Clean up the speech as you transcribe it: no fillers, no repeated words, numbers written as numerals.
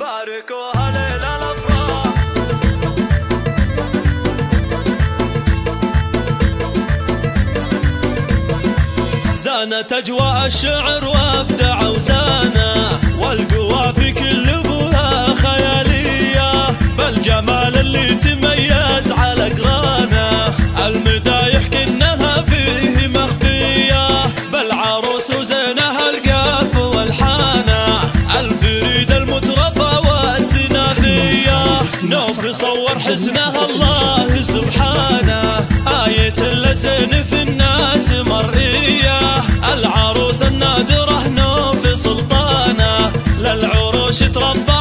باركوها ليلة الأفراح. زانت أجواء الشعر وابدع وزانا، والقوافي كل ابوها خيالية، بالجمال اللي تميز على قرانه، المدايح كنها فيه مخفية، بالعروس وزينها القاف والحانه، الفريد المترفة والسنافية، نوف صور حسنها الله سبحانه، آية اللزين في الناس مرئية، العروس النادرة نوف سلطانه، للعروش تربى